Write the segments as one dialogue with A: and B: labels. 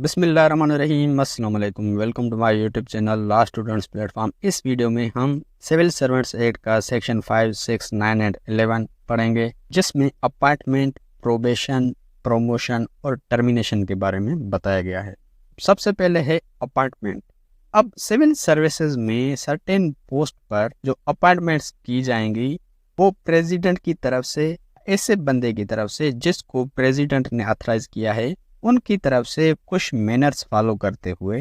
A: बिस्मिल्लाहिर्रहमानिर्रहीम, अस्सलाम वालेकुम। Welcome to my YouTube channel law students platform. इस वीडियो में हम सिविल सर्वेंट्स एक्ट का सेक्शन 5, 6, 9 एंड 11 पढ़ेंगे, जिसमें अपॉइंटमेंट, प्रोबेशन, प्रमोशन और टर्मिनेशन के बारे में बताया गया है। सबसे पहले है अपॉइंटमेंट। अब सिविल सर्विसेज में सर्टेन पोस्ट पर जो अपॉइंटमेंट्स की जाएंगी वो प्रेसिडेंट की तरफ से, ऐसे बंदे की तरफ से जिसको प्रेसिडेंट ने ऑथराइज किया है, उनकी तरफ से कुछ मैनर्स फॉलो करते हुए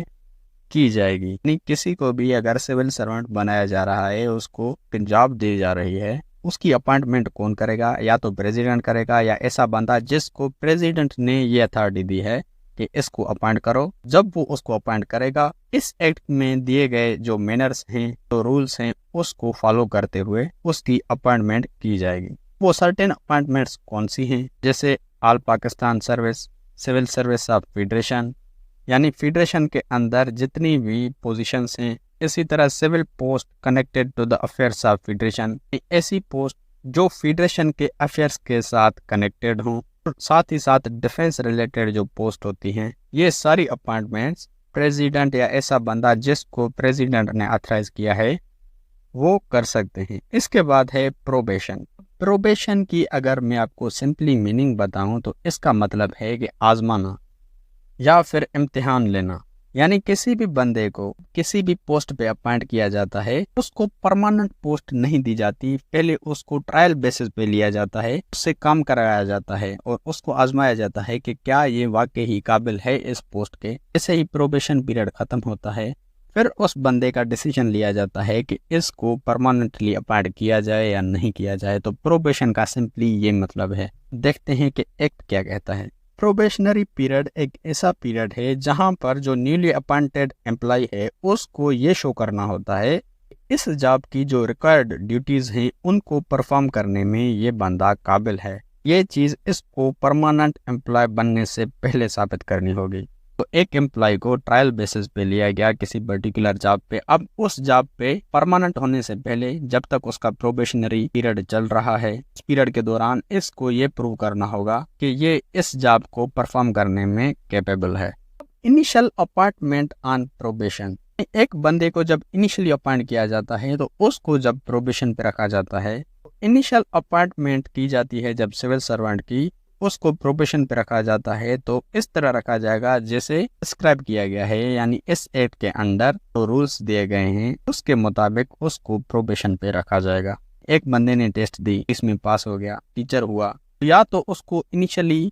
A: की जाएगी। यानी किसी को भी अगर सिविल सर्वेंट बनाया जा रहा है, उसको जॉब दी जा रही है, उसकी अपॉइंटमेंट कौन करेगा? या तो प्रेसिडेंट करेगा या ऐसा बंदा जिसको प्रेसिडेंट ने ये अथॉरिटी दी है कि इसको अपॉइंट करो। जब वो उसको अपॉइंट करेगा, इस एक्ट में दिए गए जो मैनर्स हैं, जो रूल्स हैं, उसको फॉलो करते हुए उसकी अपॉइंटमेंट की जाएगी। वो सर्टेन अपॉइंटमेंट्स कौन सी हैं? जैसे all Pakistan service, civil service of federation, यानी फेडरेशन के अंदर जितनी भी पोजीशंस हैं, इसी तरह civil post connected to the affairs of federation, ऐसी पोस्ट जो फेडरेशन के अफेयर्स के साथ कनेक्टेड हों, साथ ही साथ डिफेंस रिलेटेड जो पोस्ट होती हैं, ये सारी अपॉइंटमेंट्स प्रेसिडेंट या ऐसा बंदा जिसको प्रेसिडेंट ने ऑथराइज किया है वो कर सकते हैं। इसके बाद है प्रोबेशन। प्रोबेशन की अगर मैं आपको सिंपली मीनिंग बताऊं तो इसका मतलब है कि आजमाना या फिर इम्तिहान लेना। यानी किसी भी बंदे को किसी भी पोस्ट पे अपॉइंट किया जाता है, उसको परमानेंट पोस्ट नहीं दी जाती, पहले उसको ट्रायल बेसिस पे लिया जाता है, उससे काम कराया जाता है और उसको आजमाया जाता है कि क्या ये वाकई ही काबिल है इस पोस्ट के। जैसे ही प्रोबेशन पीरियड खत्म होता है, फिर उस बंदे का डिसीजन लिया जाता है कि इसको परमानेंटली अपॉइंट किया जाए या नहीं किया जाए। तो प्रोबेशन का सिंपली ये मतलब है। देखते हैं कि एक्ट क्या कहता है। प्रोबेशनरी पीरियड एक ऐसा पीरियड है जहां पर जो न्यूली अपॉइंटेड एम्प्लॉय है उसको ये शो करना होता है इस जॉब की जो रिक्वायर्ड ड्यूटीज हैं उनको परफॉर्म करने में ये बंदा काबिल है। ये चीज़ इसको परमानेंट एम्प्लॉय बनने से पहले साबित करनी होगी। तो एक एम्प्लॉय को ट्रायल बेसिस पे लिया गया किसी पर्टिकुलर जॉब पे। अब उस जॉब पे परमानेंट होने से पहले, जब तक उसका प्रोबेशनरी पीरियड चल रहा है, इस पीरियड के दौरान इसको ये प्रूव करना होगा कि ये इस जॉब को परफॉर्म करने में कैपेबल है। Initial appointment on probation. एक बंदे को जब इनिशियली अपॉइंट किया जाता है तो उसको जब प्रोबेशन पे रखा जाता है, इनिशियल अपॉइंटमेंट की जाती है जब सिविल सर्वेंट की, उसको प्रोबेशन पे रखा जाता है तो इस तरह रखा जाएगा जैसे डिस्क्राइब किया गया है। यानी इस एक्ट के अंडर जो रूल्स दिए गए हैं उसके मुताबिक उसको प्रोबेशन पे रखा जाएगा। एक बंदे ने टेस्ट दी, इसमें पास हो गया, टीचर हुआ, तो या तो उसको इनिशियली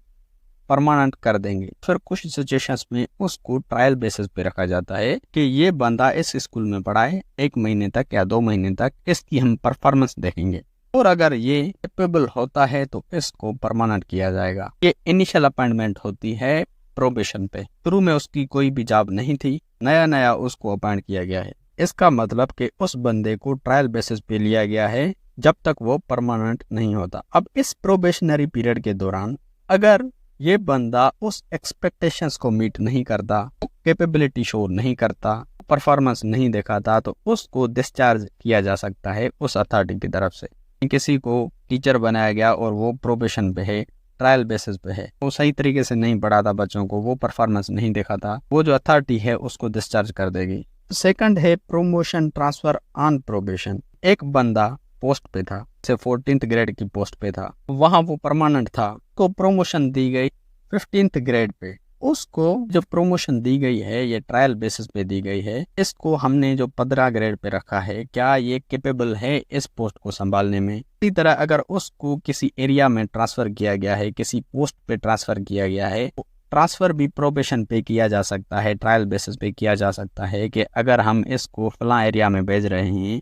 A: परमानेंट कर देंगे, फिर कुछ सिचुएशंस में उसको ट्रायल बेसिस पे रखा जाता है कि ये बंदा इस स्कूल में पढ़ाए 1 महीने तक या 2 महीने तक, इसकी हम परफॉर्मेंस देखेंगे और अगर ये कैपेबल होता है तो इसको परमानेंट किया जाएगा। ये इनिशियल अपॉइंटमेंट होती है प्रोबेशन पे। शुरू में उसकी कोई भी जॉब नहीं थी, नया नया उसको अपॉइंट किया गया है। इसका मतलब कि उस बंदे को ट्रायल बेसिस पे लिया गया है जब तक वो परमानेंट नहीं होता। अब इस प्रोबेशनरी पीरियड के दौरान अगर ये बंदा उस एक्सपेक्टेशंस को मीट नहीं करता, कैपेबिलिटी शो नहीं करता, परफॉर्मेंस नहीं दिखाता, तो उसको डिस्चार्ज किया जा सकता है उस अथॉरिटी की तरफ से। किसी को टीचर बनाया गया और वो प्रोबेशन पे है, ट्रायल बेसिस पे है, वो सही तरीके से नहीं पढ़ाता बच्चों को, वो परफॉर्मेंस नहीं दिखाता, वो जो अथॉरिटी है उसको डिस्चार्ज कर देगी। सेकंड है प्रोमोशन ट्रांसफर ऑन प्रोबेशन। एक बंदा पोस्ट पे था, से 14th ग्रेड की पोस्ट पे था, वहां वो परमानेंट था, तो प्रमोशन दी गई 15th ग्रेड पे। उसको जो प्रमोशन दी गई है ये ट्रायल बेसिस पे दी गई है। इसको हमने जो 15 ग्रेड पे रखा है, क्या ये कैपेबल है इस पोस्ट को संभालने में? इसी तरह अगर उसको किसी एरिया में ट्रांसफर किया गया है, किसी पोस्ट पे ट्रांसफर किया गया है, तो ट्रांसफर भी प्रोबेशन पे किया जा सकता है, ट्रायल बेसिस पे किया जा सकता है कि अगर हम इसको फला एरिया में भेज रहे हैं,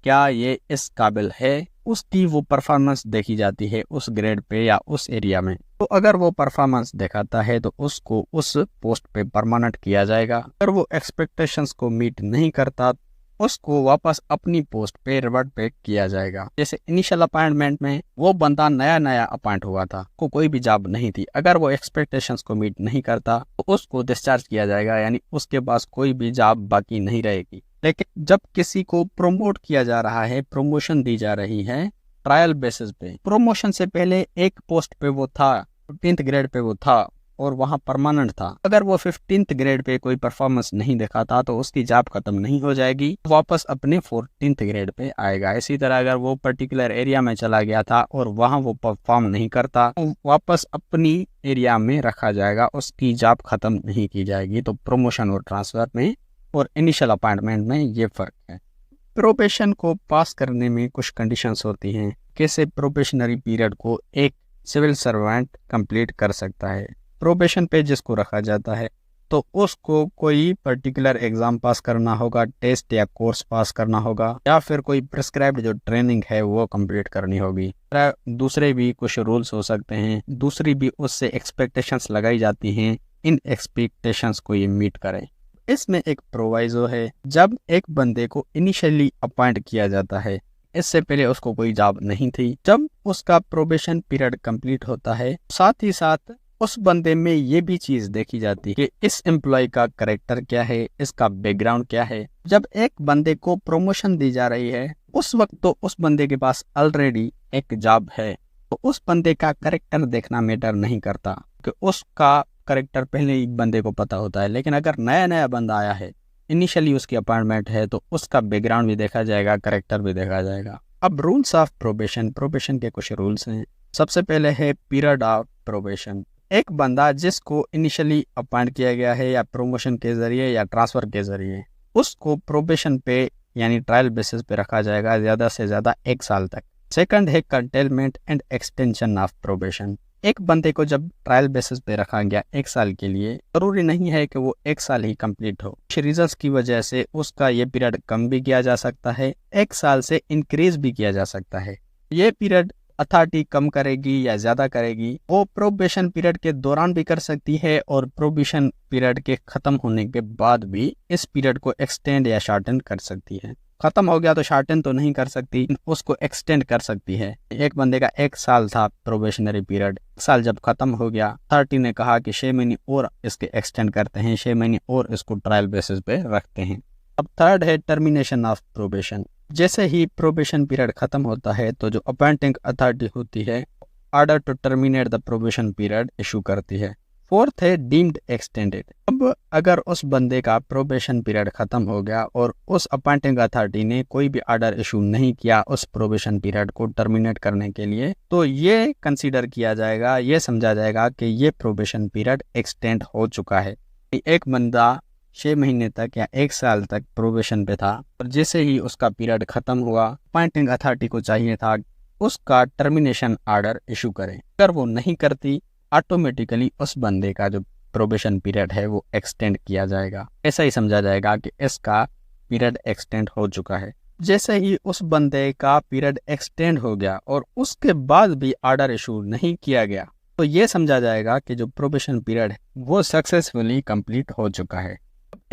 A: क्या ये इस काबिल है? उसकी वो परफॉर्मेंस देखी जाती है उस ग्रेड पे या उस एरिया में। तो अगर वो परफॉर्मेंस दिखाता है तो उसको उस पोस्ट पे परमानेंट किया जाएगा। अगर वो एक्सपेक्टेशंस को मीट नहीं करता, उसको वापस अपनी पोस्ट पे रिवर्ट बैक किया जाएगा। जैसे इनिशियल अपॉइंटमेंट में वो बंदा नया नया अपॉइंट हुआ था, को कोई भी जॉब नहीं थी, अगर वो एक्सपेक्टेशंस को मीट नहीं करता तो उसको डिस्चार्ज किया जाएगा, यानी उसके पास कोई भी जॉब बाकी नहीं रहेगी। लेकिन जब किसी को प्रमोट किया जा रहा है, प्रमोशन दी जा रही है ट्रायल बेसिस पे, प्रमोशन से पहले एक पोस्ट पे वो था, 15th ग्रेड पे वो था, और वहाँ परमानेंट था, अगर वो 15th ग्रेड पे कोई परफॉर्मेंस नहीं दिखाता तो उसकी जॉब खत्म नहीं हो जाएगी, वापस अपने 14th ग्रेड पे आएगा। इसी तरह अगर वो पर्टिकुलर एरिया में चला गया था और वहाँ वो परफॉर्म नहीं करता तो वापस अपनी एरिया में रखा जाएगा, उसकी जॉब खत्म नहीं की जाएगी। तो प्रमोशन और ट्रांसफर में और इनिशियल अपॉइंटमेंट में ये फर्क है। प्रोबेशन को पास करने में कुछ कंडीशंस होती हैं, कैसे प्रोबेशनरी पीरियड को एक सिविल सर्वेंट कंप्लीट कर सकता है। प्रोबेशन पे जिसको रखा जाता है तो उसको कोई पर्टिकुलर एग्जाम पास करना होगा, टेस्ट या कोर्स पास करना होगा, या फिर कोई प्रिस्क्राइब्ड जो ट्रेनिंग है वो कंप्लीट करनी होगी। दूसरे भी कुछ रूल्स हो सकते हैं, दूसरी भी उससे एक्सपेक्टेशंस लगाई जाती हैं, इन एक्सपेक्टेशंस को ये मीट करें। इसमें एक प्रोवाइजो है, जब एक बंदे को इनिशियली अपॉइंट किया जाता है, इससे पहले उसको कोई जॉब नहीं थी, जब उसका प्रोबेशन पीरियड कंप्लीट होता है, साथ ही साथ उस बंदे में ये भी चीज देखी जाती है कि इस एम्प्लॉय का कैरेक्टर क्या है, इसका बैकग्राउंड क्या है। जब एक बंदे को प्रमोशन दी जा रही है उस वक्त तो उस बंदे के पास ऑलरेडी एक जॉब है, तो उस बंदे का कैरेक्टर देखना मैटर नहीं करता कि उसका कैरेक्टर पहले ही बंदे को पता होता है। लेकिन अगर नया नया बंदा आया है, इनिशियली उसकी अपॉइंटमेंट है, तो उसका बैकग्राउंड भी देखा जाएगा, कैरेक्टर भी देखा जाएगा। अब रूल्स ऑफ प्रोबेशन, प्रोबेशन के कुछ रूल्स हैं। सबसे पहले है पीरियड ऑफ प्रोबेशन। एक बंदा जिसको इनिशियली अपॉइंट किया गया है या प्रमोशन के जरिए या ट्रांसफर के जरिए, उसको प्रोबेशन पे यानी ट्रायल बेसिस पे रखा जाएगा ज्यादा से ज्यादा 1 साल तक। सेकंड है containment and extension of probation. एक बंदे को जब ट्रायल बेसिस पे रखा गया 1 साल के लिए, जरूरी नहीं है कि वो 1 साल ही कंप्लीट हो। कुछ रीजंस की वजह से उसका ये पीरियड कम भी किया जा सकता है, 1 साल से इंक्रीज भी किया जा सकता है। ये पीरियड अथॉरिटी कम करेगी या ज्यादा करेगी वो प्रोबेशन पीरियड के दौरान भी कर सकती है, और प्रोबेशन पीरियड के खत्म होने के बाद भी इस पीरियड को एक्सटेंड या शॉर्टन कर सकती है। खत्म हो गया तो शॉर्टन तो नहीं कर सकती, उसको एक्सटेंड कर सकती है। एक बंदे का 1 साल था प्रोबेशनरी पीरियड, 1 साल जब खत्म हो गया, अथॉरिटी ने कहा कि 6 महीने और इसके एक्सटेंड करते हैं, 6 महीने और इसको ट्रायल बेसिस पे रखते हैं। अब थर्ड है टर्मिनेशन ऑफ प्रोबेशन। जैसे ही प्रोबेशन पीरियड खत्म होता है तो जो अपॉइंटिंग अथॉरिटी होती है order to terminate the probation period issue करती है। फोर्थ है डीम्ड एक्सटेंडेड। अब अगर उस बंदे का प्रोबेशन पीरियड खत्म हो गया और उस अपॉइंटिंग अथॉरिटी ने कोई भी ऑर्डर इशू नहीं किया उस प्रोबेशन पीरियड को टर्मिनेट करने के लिए, तो ये कंसीडर किया जाएगा, ये समझा जाएगा कि ये प्रोबेशन पीरियड एक्सटेंड हो चुका है। एक बंदा 6 महीने तक या 1 साल तक प्रोबेशन पे था और जैसे ही उसका पीरियड खत्म हुआ, अपॉइंटिंग अथॉरिटी को चाहिए था उसका टर्मिनेशन ऑर्डर इशू करे। अगर वो नहीं करती, ऑटोमेटिकली उस बंदे का जो प्रोबेशन पीरियड है वो एक्सटेंड किया जाएगा। ऐसा ही समझा जाएगा कि इसका पीरियड एक्सटेंड हो चुका है। जैसे ही उस बंदे का पीरियड एक्सटेंड हो गया और उसके बाद भी ऑर्डर इशू नहीं किया गया, तो ये समझा जाएगा कि जो प्रोबेशन पीरियड है वो सक्सेसफुली कंप्लीट हो चुका है।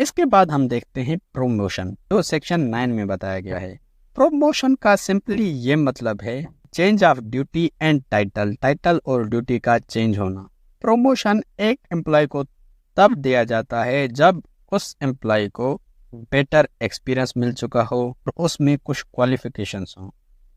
A: इसके बाद हम देखते हैं प्रमोशन, जो सेक्शन 9 में बताया गया है। प्रमोशन का सिंपली ये मतलब है change of duty and title, title और ड्यूटी का चेंज होना। प्रमोशन एक एम्प्लॉय को तब दिया जाता है जब उस एम्प्लॉय को बेटर एक्सपीरियंस मिल चुका हो और उसमें कुछ क्वालिफिकेशंस हो।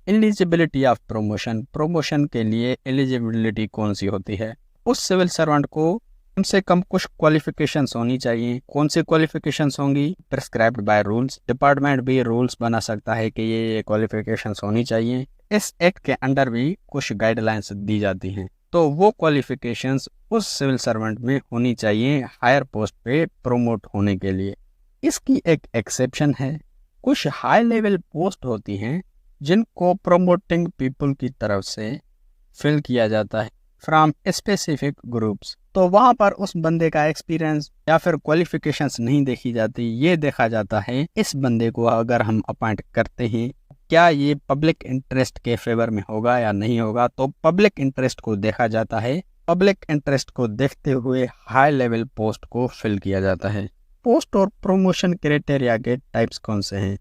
A: एलिजिबिलिटी ऑफ प्रमोशन, प्रमोशन के लिए एलिजिबिलिटी कौन सी होती है? उस सिविल सर्वेंट को कम से कम कुछ क्वालिफिकेशंस होनी चाहिए। कौन सी क्वालिफिकेशंस होंगी? Prescribed by rules. डिपार्टमेंट भी रूल्स बना सकता है कि ये क्वालिफिकेशंस होनी चाहिए। इस एक्ट के अंडर भी कुछ गाइडलाइंस दी जाती हैं, तो वो क्वालिफिकेशंस उस सिविल सर्वेंट में होनी चाहिए हायर पोस्ट पे प्रोमोट होने के लिए। इसकी एक एक्सेप्शन है, कुछ हाई लेवल पोस्ट होती हैं जिनको प्रोमोटिंग पीपल की तरफ से फिल किया जाता है फ्रॉम स्पेसिफिक ग्रुप्स, तो वहाँ पर उस बंदे का एक्सपीरियंस या फिर क्वालिफिकेशंस नहीं देखी जाती। ये देखा जाता है इस बंदे को अगर हम अपॉइंट करते हैं क्या ये पब्लिक इंटरेस्ट के फेवर में होगा या नहीं होगा, तो पब्लिक इंटरेस्ट को देखा जाता है। पब्लिक इंटरेस्ट को देखते हुए हाई लेवल पोस्ट को फिल किया जाता है। पोस्ट और प्रमोशन क्राइटेरिया के टाइप्स कौन से हैं?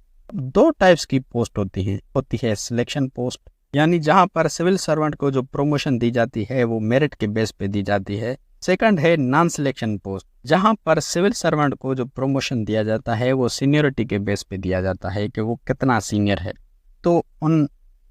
A: 2 टाइप्स की पोस्ट होती है सिलेक्शन पोस्ट, यानी जहां पर सिविल सर्वेंट को जो प्रमोशन दी जाती है वो मेरिट के बेस पे दी जाती है। सेकंड है नॉन सिलेक्शन पोस्ट, जहां पर सिविल सर्वेंट को जो प्रमोशन दिया जाता है वो सीनियरिटी के बेस पे दिया जाता है कि वो कितना सीनियर है। तो उन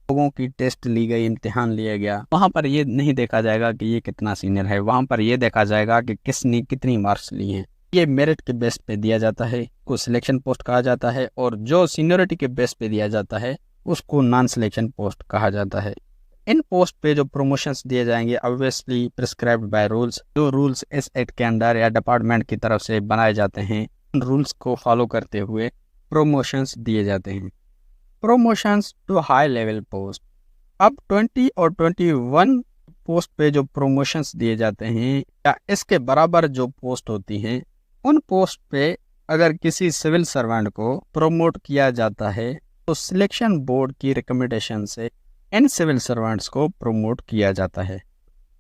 A: लोगों की टेस्ट ली गई, इम्तिहान लिया गया, वहाँ पर ये नहीं देखा जाएगा कि ये कितना सीनियर है, वहाँ पर ये देखा जाएगा कि किसने कितनी मार्क्स लिए हैं। ये मेरिट के बेस पे दिया जाता है, को सिलेक्शन पोस्ट कहा जाता है, और जो सीनियरिटी के बेस पे दिया जाता है उसको नॉन सिलेक्शन पोस्ट कहा जाता है। इन पोस्ट पे जो प्रमोशंस दिए जाएंगे ऑब्वियसली प्रिस्क्राइब्ड बाय रूल्स, जो रूल्स इस एक्ट के अंडर या डिपार्टमेंट की तरफ से बनाए जाते हैं, उन रूल्स को फॉलो करते हुए प्रमोशंस दिए जाते हैं। Promotions to high level post. अब 20 और 21 पोस्ट पे जो प्रमोशंस दिए जाते हैं या इसके बराबर जो पोस्ट होती हैं, उन पोस्ट पे अगर किसी सिविल सर्वेंट को प्रमोट किया जाता है तो सिलेक्शन बोर्ड की रिकमेंडेशन से इन सिविल सर्वेंट्स को प्रमोट किया जाता है।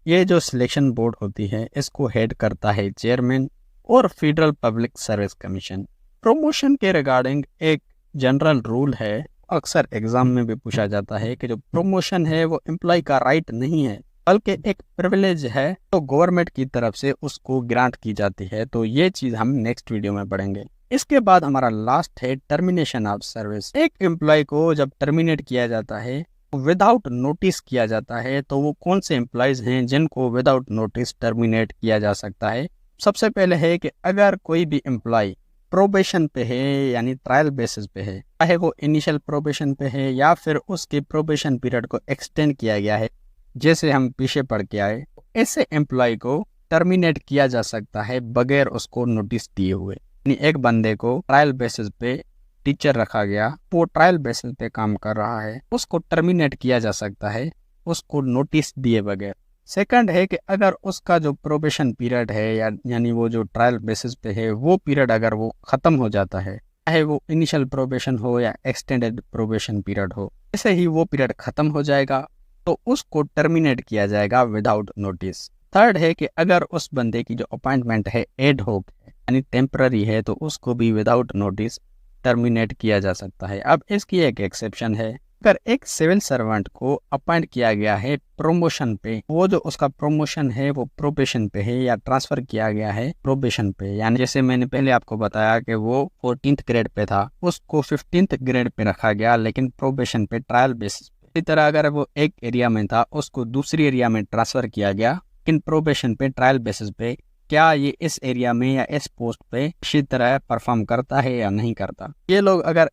A: ये जो सिलेक्शन बोर्ड होती है इसको हेड करता है चेयरमैन और federal public service commission. Promotion के रिगार्डिंग एक जनरल रूल है, अक्सर एग्जाम में भी पूछा जाता है कि जो प्रमोशन है वो एम्प्लॉय का राइट नहीं है बल्कि एक प्रिविलेज है, तो गवर्नमेंट की तरफ से उसको ग्रांट की जाती है। तो ये चीज हम नेक्स्ट वीडियो में पढ़ेंगे। इसके बाद हमारा लास्ट है टर्मिनेशन ऑफ सर्विस। एक एम्प्लॉय को जब टर्मिनेट किया जाता है विदाउट नोटिस किया जाता है, तो वो कौन से एम्प्लॉयज हैं जिनको विदाउट नोटिस टर्मिनेट किया जा सकता है। सबसे पहले है कि अगर कोई भी एम्प्लॉय प्रोबेशन पे है यानी ट्रायल बेसिस पे है, चाहे वो इनिशियल प्रोबेशन पे है या फिर उसके प्रोबेशन पीरियड को एक्सटेंड किया गया है, जैसे हम पीछे पढ़ के आए, ऐसे एम्प्लॉय को टर्मिनेट किया जा सकता है बगैर उसको नोटिस दिए हुए। यानी एक बंदे को ट्रायल बेसिस पे टीचर रखा गया, वो ट्रायल बेसिस पे काम कर रहा है, उसको टर्मिनेट किया जा सकता है उसको नोटिस दिए बगैर। सेकंड है कि अगर उसका जो प्रोबेशन पीरियड है यानी वो जो ट्रायल बेसिस पे है वो पीरियड अगर वो खत्म हो जाता है, चाहे वो इनिशियल प्रोबेशन हो या एक्सटेंडेड प्रोबेशन पीरियड हो, जैसे ही वो पीरियड खत्म हो जाएगा तो उसको टर्मिनेट किया जाएगा विदाउट नोटिस। थर्ड है कि अगर उस बंदे की जो अपॉइंटमेंट है एड होक है यानी टेम्पररी है, तो उसको भी विदाउट नोटिस टर्मिनेट किया जा सकता है। अब इसकी एक एक्सेप्शन है, अगर एक सिविल सर्वेंट को अपॉइंट किया गया है प्रमोशन पे, वो जो उसका प्रमोशन है वो प्रोबेशन पे है या ट्रांसफर किया गया है प्रोबेशन पे, यानी जैसे मैंने पहले आपको बताया कि वो 14th ग्रेड पे था, उसको 15th ग्रेड पे रखा गया लेकिन प्रोबेशन पे ट्रायल बेसिस पे। इसी तरह अगर वो एक एरिया में था उसको दूसरी एरिया में ट्रांसफर किया गया लेकिन प्रोबेशन पे ट्रायल बेसिस पे, क्या ये इस एरिया में या इस पोस्ट पे इसी तरह परफॉर्म करता है या नहीं करता। ये लोग अगर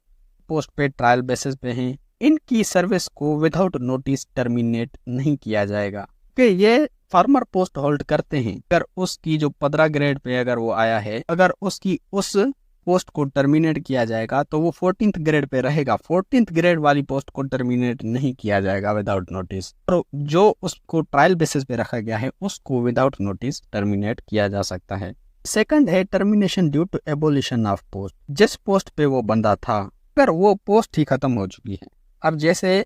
A: पोस्ट पे ट्रायल बेसिस पे हैं, इनकी सर्विस को विदाउट नोटिस टर्मिनेट नहीं किया जाएगा कि ये फार्मर पोस्ट होल्ड करते हैं। अगर उसकी जो 15 ग्रेड पे अगर वो आया है, अगर उसकी उस पोस्ट को टर्मिनेट किया जाएगा तो वो 14th ग्रेड पे रहेगा, 14th ग्रेड वाली पोस्ट को टर्मिनेट नहीं किया जाएगा विदाउट नोटिस। और जो उसको ट्रायल बेसिस पे रखा गया है उसको विदाउट नोटिस टर्मिनेट किया जा सकता है। सेकंड है termination due to abolition of post. जिस पोस्ट पे वो बंदा था अगर वो पोस्ट ही खत्म हो चुकी है, अब जैसे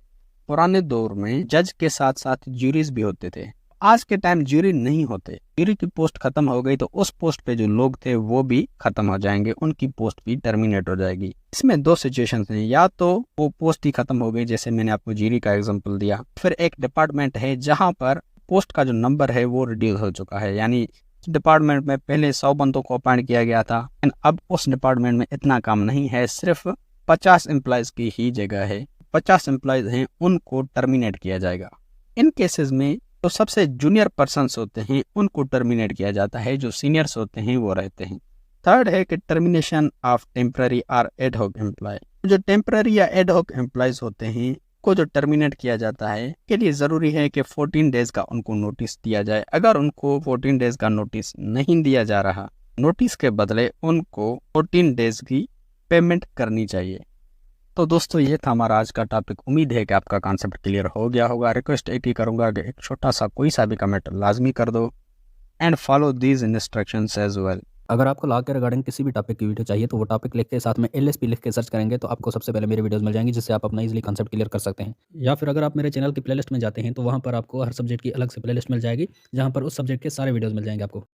A: पुराने दौर में जज के साथ साथ ज्यूरीज भी होते थे, आज के टाइम ज्यूरी नहीं होते, ज्यूरी की पोस्ट खत्म हो गई तो उस पोस्ट पे जो लोग थे वो भी खत्म हो जाएंगे, उनकी पोस्ट भी टर्मिनेट हो जाएगी। इसमें दो सिचुएशंस हैं, या तो वो पोस्ट ही खत्म हो गई जैसे मैंने आपको ज्यूरी का एग्जांपल दिया, फिर एक डिपार्टमेंट है जहां पर पोस्ट का जो नंबर है वो रिड्यूस हो चुका है, यानी डिपार्टमेंट में पहले 100 बंदों को अपॉइंट किया गया था, अब उस डिपार्टमेंट में इतना काम नहीं है, सिर्फ 50 एम्प्लॉयज की ही जगह है, 50 एम्प्लॉयज हैं उनको टर्मिनेट किया जाएगा। इन केसेस में तो सबसे जूनियर पर्सन्स होते हैं उनको टर्मिनेट किया जाता है, जो सीनियर्स होते हैं वो रहते हैं। थर्ड है कि टर्मिनेशन ऑफ टेम्पररी और एड हॉक एम्प्लॉय। जो टेम्पररी या एड हॉक एम्प्लॉयज होते हैं को जो टर्मिनेट किया जाता है के लिए जरूरी है कि 14 डेज का उनको नोटिस दिया जाए। अगर उनको 14 डेज का नोटिस नहीं दिया जा रहा, नोटिस के बदले उनको 14 डेज की पेमेंट करनी चाहिए। तो दोस्तों ये था हमारा आज का टॉपिक। उम्मीद है कि आपका कॉन्सेप्ट क्लियर हो गया होगा। रिक्वेस्ट एक ही करूंगा कि एक छोटा सा कोई सा भी कमेंट लाजमी कर दो and follow these instructions as well.
B: अगर आपको लॉ के रिगार्डिंग किसी भी टॉपिक की वीडियो चाहिए तो वो टॉपिक लिख के साथ में LSP लिख के सर्च करेंगे तो आपको सबसे पहले मेरी वीडियोस मिल जाएंगी, जिससे आप अपना इजीली कॉन्सेप्ट क्लियर कर सकते हैं। या फिर अगर आप मेरे चैनल की प्लेलिस्ट में जाते हैं तो वहाँ पर आपको हर सब्जेक्ट की अलग से प्लेलिस्ट मिल जाएगी, जहाँ पर उस सब्जेक्ट के सारे वीडियोस मिल जाएंगे आपको।